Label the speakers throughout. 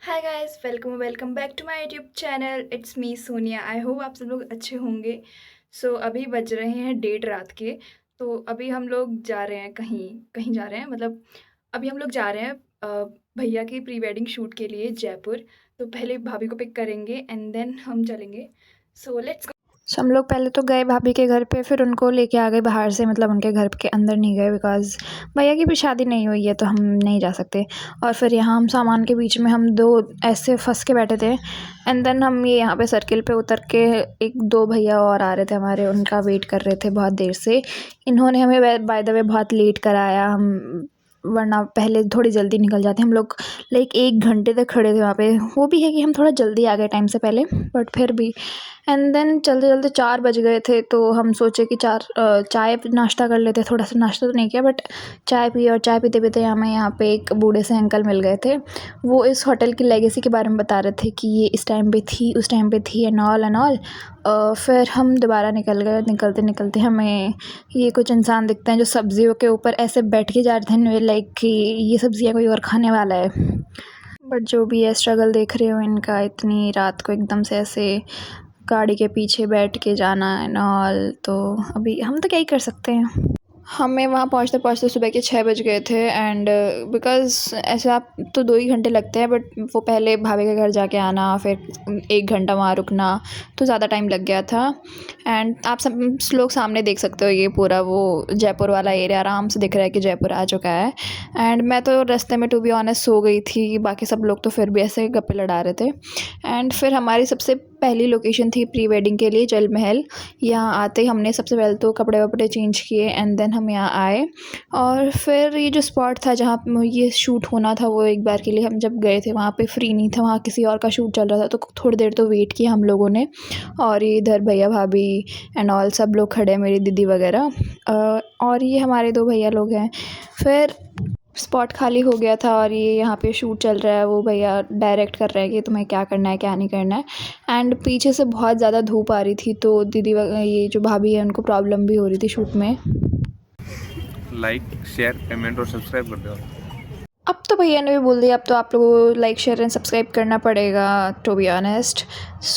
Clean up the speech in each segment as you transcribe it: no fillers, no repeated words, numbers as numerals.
Speaker 1: Hi guys, welcome welcome back to my YouTube channel. It's me Sonia. I hope आप सब लोग अच्छे होंगे। अभी बज रहे हैं 1:30 रात के। तो अभी हम लोग जा रहे हैं कहीं कहीं जा रहे हैं, मतलब अभी हम लोग जा रहे हैं भैया की प्री वेडिंग शूट के लिए जयपुर। तो पहले भाभी को पिक करेंगे एंड देन हम चलेंगे। So let's go.
Speaker 2: हम लोग पहले तो गए भाभी के घर पे, फिर उनको लेके आ गए बाहर से, मतलब उनके घर के अंदर नहीं गए बिकॉज़ भैया की भी शादी नहीं हुई है तो हम नहीं जा सकते। और फिर यहाँ हम सामान के बीच में हम 2 ऐसे फँस के बैठे थे एंड देन हम ये यहाँ पे सर्किल पे उतर के 1-2 भैया और आ रहे थे हमारे, उनका वेट कर रहे थे बहुत देर से। इन्होंने हमें बाय द वे बहुत लेट कराया, हम वरना पहले थोड़ी जल्दी निकल जाते। हम लोग लाइक 1 घंटे तक खड़े थे वहाँ पे। वो भी है कि हम थोड़ा जल्दी आ गए टाइम से पहले, बट फिर भी। एंड देन चलते-चलते 4 बज गए थे तो हम सोचे कि चाय नाश्ता कर लेते। थोड़ा-सा नाश्ता तो नहीं किया बट चाय पी, और चाय पीते-पीते हमें यहाँ पे एक बूढ़े से अंकल मिल गए थे। वो इस होटल की लेगेसी के बारे में बता रहे थे कि ये इस टाइम पे थी, उस टाइम पे थी एंड ऑल एंड ऑल। फिर हम दोबारा निकल गए। निकलते-निकलते हमें ये कुछ इंसान दिखते हैं जो सब्जियों के ऊपर ऐसे बैठ के जा रहे थे, लाइक कि ये सब्जियाँ कोई और खाने वाला है। बट जो भी है, स्ट्रगल देख रहे हो इनका, इतनी रात को एकदम से ऐसे गाड़ी के पीछे बैठ के जाना एंड ऑल। तो अभी हम तो क्या ही कर सकते हैं। हमें वहाँ पहुँचते-पहुँचते सुबह के 6 बज गए थे एंड बिकॉज़ ऐसे आप तो 2 ही घंटे लगते हैं, बट वो पहले भाभी के घर जाके आना, फिर 1 घंटा वहाँ रुकना, तो ज़्यादा टाइम लग गया था। एंड आप सब लोग सामने देख सकते हो, ये पूरा वो जयपुर वाला एरिया आराम से दिख रहा है कि जयपुर आ चुका है। एंड मैं तो रास्ते में टू बी ऑनेस्ट सो गई थी, बाकी सब लोग तो फिर भी ऐसे गप्पे लड़ा रहे थे। एंड फिर हमारी सबसे पहली लोकेशन थी प्री वेडिंग के लिए जल महल। यहाँ आते ही हमने सबसे पहले तो कपड़े वपड़े चेंज किए एंड देन हम यहाँ आए। और फिर ये जो स्पॉट था जहाँ पे ये शूट होना था, वो एक बार के लिए हम जब गए थे वहाँ पे फ्री नहीं था, वहाँ किसी और का शूट चल रहा था, तो थोड़ी देर तो वेट किया हम लोगों ने। और ये इधर भैया भाभी एंड ऑल सब लोग खड़े हैं, मेरी दीदी वगैरह। और ये हमारे 2 भैया लोग हैं। फिर स्पॉट खाली हो गया था और ये यहाँ पे शूट चल रहा है। वो भैया डायरेक्ट कर रहे हैं कि तुम्हें क्या करना है क्या नहीं करना है। एंड पीछे से बहुत ज़्यादा धूप आ रही थी तो ये जो भाभी है उनको प्रॉब्लम भी हो रही थी शूट में।
Speaker 3: लाइक शेयर पेमेंट और सब्सक्राइब कर दो।
Speaker 2: अब तो भैया ने भी बोल दिया, अब तो आप लोगों को लाइक शेयर एंड सब्सक्राइब करना पड़ेगा, टू बी ऑनेस्ट।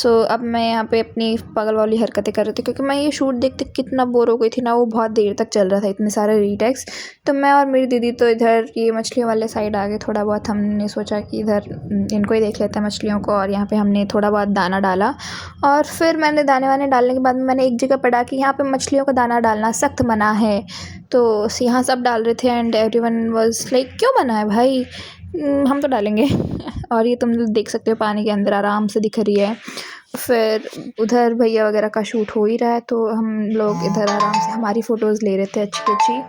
Speaker 2: अब मैं यहाँ पे अपनी पागल वाली हरकतें कर रही थी क्योंकि मैं ये शूट देखते कितना बोर हो गई थी ना। वो बहुत देर तक चल रहा था, इतने सारे रीटेक्स। तो मैं और मेरी दीदी तो इधर ये मछलियों वाले साइड आ गए। थोड़ा बहुत हमने सोचा कि इधर इनको ही देख लेते हैं मछलियों को, और यहाँ पे हमने थोड़ा बहुत दाना डाला। और फिर मैंने दाने वाने डालने के बाद में मैंने एक जगह पढ़ा कि यहाँ पे मछलियों का दाना डालना सख्त मना है। तो यहाँ सब डाल रहे थे एंड एवरीवन वाज लाइक क्यों मना है भाई, हम तो डालेंगे। और ये तुम लोग देख सकते हो पानी के अंदर आराम से दिख रही है। फिर उधर भैया वगैरह का शूट हो ही रहा है तो हम लोग इधर आराम से हमारी फ़ोटोज़ ले रहे थे अच्छी-अच्छी।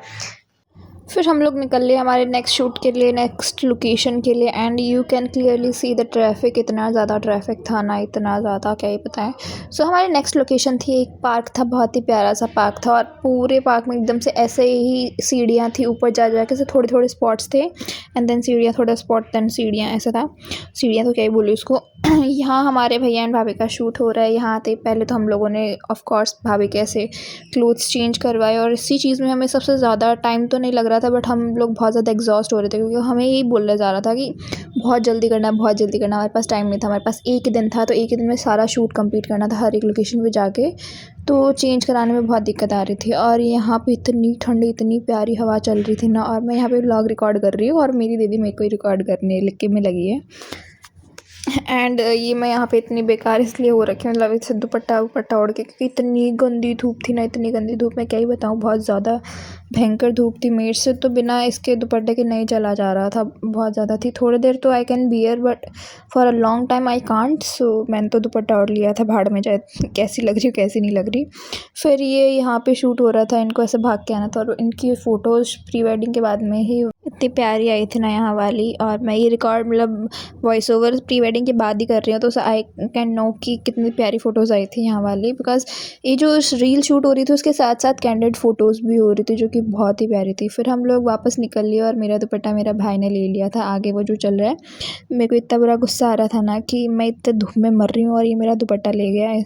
Speaker 2: फिर हम लोग निकल लिए हमारे नेक्स्ट शूट के लिए, नेक्स्ट लोकेशन के लिए। And you can clearly see the traffic, इतना ज़्यादा ट्रैफिक था ना, इतना ज़्यादा क्या ही बताएं। हमारी नेक्स्ट लोकेशन थी, एक पार्क था, बहुत ही प्यारा सा पार्क था। और पूरे पार्क में एकदम से ऐसे ही सीढ़ियाँ थी, ऊपर जा जा के से थोड़े थोड़े स्पॉट्स थे एंड देन सीढ़ियाँ, थोड़ा स्पॉट देन सीढ़ियाँ, ऐसा था। सीढ़ियाँ तो क्या ही बोलूँ इसको। यहाँ हमारे भैया एंड भाभी का शूट हो रहा है। यहाँ आते ही पहले तो हम लोगों ने ऑफ कोर्स भाभी के ऐसे क्लोथ्स चेंज करवाए, और इसी चीज़ में हमें सबसे ज़्यादा टाइम तो नहीं लग रहा था बट हम लोग बहुत ज़्यादा एग्जॉस्ट हो रहे थे क्योंकि हमें यही बोला जा रहा था कि बहुत जल्दी करना है, बहुत जल्दी करना है। हमारे पास टाइम नहीं था, हमारे पास एक ही दिन था, तो एक ही दिन में सारा शूट कंप्लीट करना था हर एक लोकेशन पे जाके। तो चेंज कराने में बहुत दिक्कत आ रही थी। और यहाँ पे इतनी ठंडी, इतनी प्यारी हवा चल रही थी ना। और मैं यहाँ पे व्लॉग रिकॉर्ड कर रही हूँ और मेरी दीदी मेरे को ही रिकॉर्ड करने लिख के में लगी है। एंड ये मैं यहाँ पे इतनी बेकार इसलिए हो रखी हूँ, मतलब इससे दुपट्टा वुपट्टा ओढ़ के, क्योंकि इतनी गंदी धूप थी ना, इतनी गंदी धूप, मैं क्या ही बताऊँ, बहुत ज़्यादा भयंकर धूप थी। मेरे से तो बिना इसके दुपट्टे के नहीं चला जा रहा था, बहुत ज़्यादा थी। थोड़ी देर तो I can bear but for a long time I can't. मैंने तो दुपट्टा ओढ़ लिया था, भाड़ में जाए कैसी लग रही कैसी नहीं लग रही। फिर ये यहाँ पे शूट हो रहा था, इनको ऐसे भाग के आना था, और इनकी फ़ोटोज़ प्री वेडिंग के बाद में ही इतनी प्यारी आई थी ना यहाँ वाली। और मैं ये रिकॉर्ड मतलब वॉइस ओवर प्री वेडिंग के बाद ही कर रही हूँ, तो आई कैन नो कि कितनी प्यारी फ़ोटोज़ आई थी यहाँ वाली। बिकॉज़ ये जो रील शूट हो रही थी उसके साथ साथ कैंडिड फ़ोटोज़ भी हो रही थी जो कि बहुत ही प्यारी थी। फिर हम लोग वापस निकल लिए और मेरा दुपट्टा मेरा भाई ने ले लिया था, आगे वो जो चल रहा है। मेरे को इतना बुरा गुस्सा आ रहा था ना कि मैं इतने धूप में मर रही हूँ और ये मेरा दुपट्टा ले गया है।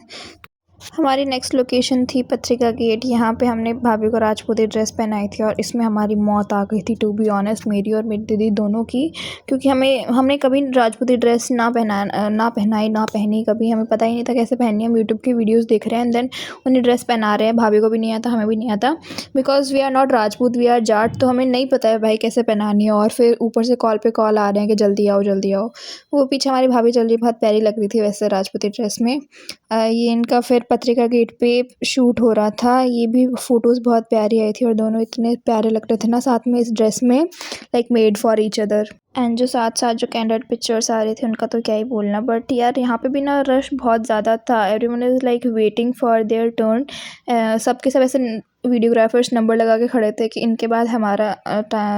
Speaker 2: हमारी नेक्स्ट लोकेशन थी पत्रिका गेट। यहाँ पे हमने भाभी को राजपूती ड्रेस पहनाई थी और इसमें हमारी मौत आ गई थी, टू बी ऑनेस्ट, मेरी और मेरी दीदी दोनों की, क्योंकि हमने कभी राजपूती ड्रेस ना पहनी कभी, हमें पता ही नहीं था कैसे पहननी है। हम यूट्यूब की वीडियोस देख रहे हैं एंड देन उन्हें ड्रेस पहना रहे हैं। भाभी को भी नहीं आता, हमें भी नहीं आता, because we are not Rajput, we are Jat, तो हमें नहीं पता है भाई कैसे पहनानी है। और फिर ऊपर से कॉल पे कॉल आ रहे हैं कि जल्दी आओ जल्दी आओ। वो पीछे हमारी भाभी चल रही, बहुत प्यारी लग रही थी वैसे राजपूती ड्रेस में। ये इनका फिर पत्रिका गेट पे शूट हो रहा था। ये भी फ़ोटोज़ बहुत प्यारी आई थी और दोनों इतने प्यारे लग रहे थे ना साथ में इस ड्रेस में, like made for each other. And जो साथ साथ जो कैंडिड पिक्चर्स आ रहे थे उनका तो क्या ही बोलना। बट यार यहाँ पे भी ना रश बहुत ज़्यादा था, everyone is like waiting for their turn. सबके सब ऐसे वीडियोग्राफर्स नंबर लगा के खड़े थे कि इनके बाद हमारा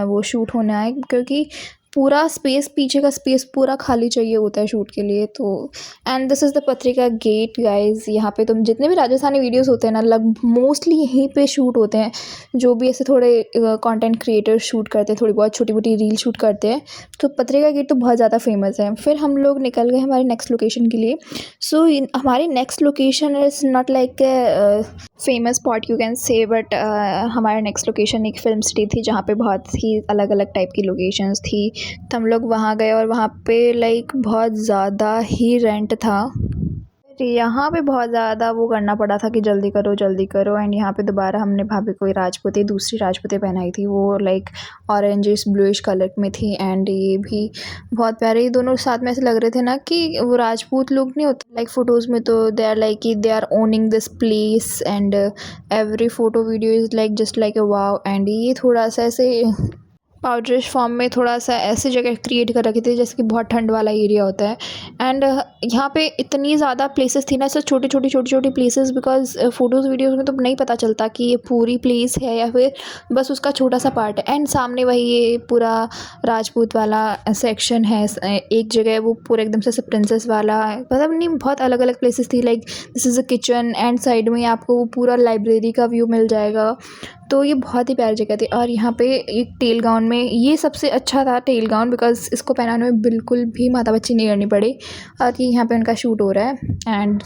Speaker 2: वो शूट होना है, क्योंकि पूरा स्पेस, पीछे का स्पेस पूरा खाली चाहिए होता है शूट के लिए। तो एंड दिस इज़ द पत्रिका गेट गाइज। यहाँ पे तुम जितने भी राजस्थानी वीडियोस होते हैं ना, मोस्टली यहीं पे शूट होते हैं। जो भी ऐसे थोड़े कंटेंट क्रिएटर्स शूट करते हैं, थोड़ी बहुत छोटी मोटी रील शूट करते हैं, तो पत्रिका गेट तो बहुत ज़्यादा फेमस है। फिर हम लोग निकल गए हमारी नेक्स्ट लोकेशन के लिए। सो हमारी next location is not like famous spot you can say, but हमारा नेक्स्ट लोकेशन एक फिल्म सिटी थी जहाँ पे बहुत ही अलग अलग टाइप की लोकेशंस थी। तो हम लोग वहाँ गए और वहाँ पे लाइक बहुत ज़्यादा ही रेंट था। यहाँ पे बहुत ज़्यादा वो करना पड़ा था कि जल्दी करो। एंड यहाँ पे दोबारा हमने भाभी को दूसरी राजपूती पहनाई थी। वो लाइक ऑरेंजिश ब्लूइश कलर में थी एंड ये भी बहुत प्यारे। ये दोनों साथ में ऐसे लग रहे थे ना कि वो राजपूत लोग नहीं होते लाइक फ़ोटोज़ में, तो दे आर लाइक कि they are owning this place and every photo video is like just like a wow. And ये थोड़ा सा ऐसे पाउडरिश फॉर्म में थोड़ा सा ऐसी जगह क्रिएट कर रखी थी जैसे कि बहुत ठंड वाला एरिया होता है। एंड यहाँ पे इतनी ज़्यादा प्लेसेस थी ना, ऐसे छोटी छोटी प्लेसेस, बिकॉज फ़ोटोज़ वीडियोज़ में तो नहीं पता चलता कि ये पूरी प्लेस है या फिर बस उसका छोटा सा पार्ट है। एंड सामने वही ये पूरा राजपूत वाला सेक्शन है, एक जगह वो पूरा एकदम से प्रिंसेस वाला, मतलब नहीं, बहुत अलग अलग प्लेसेस थी। Like this is a kitchen and side में आपको वो पूरा लाइब्रेरी का व्यू मिल जाएगा। तो ये बहुत ही प्यारी जगह थी। और यहाँ पे एक टेल गाउन में, ये सबसे अच्छा था टेल गाउन, बिकॉज इसको पहनाने में बिल्कुल भी माथा पच्ची नहीं करनी पड़ी। और ये यहाँ पे उनका शूट हो रहा है एंड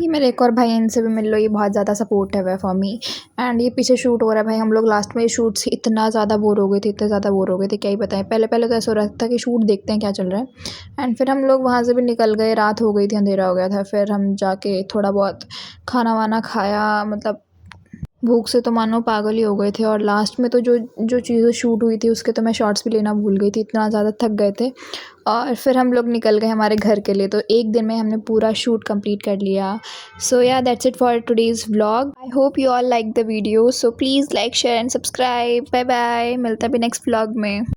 Speaker 2: ये मेरे एक और भाई, इनसे भी मिल लो, ये बहुत ज़्यादा सपोर्टिव है फॉर मी। एंड ये पीछे शूट हो रहा है भाई। हम लोग लास्ट में शूट से इतना ज़्यादा बोर हो गए थे, क्या ही बताएं। पहले तो ऐसा हो रहा था कि शूट देखते हैं क्या चल रहा है। एंड फिर हम लोग वहाँ से भी निकल गए, रात हो गई थी, अंधेरा हो गया था। फिर हम जाके थोड़ा बहुत खाना वाना खाया, मतलब भूख से तो मानो पागल ही हो गए थे। और लास्ट में तो जो जो चीज़ें शूट हुई थी उसके तो मैं शॉर्ट्स भी लेना भूल गई थी, इतना ज़्यादा थक गए थे। और फिर हम लोग निकल गए हमारे घर के लिए। तो एक दिन में हमने पूरा शूट कंप्लीट कर लिया। So yeah that's it for today's vlog. I hope you all like the video. So please like share and subscribe. Bye bye, मिलता भी नेक्स्ट व्लॉग में।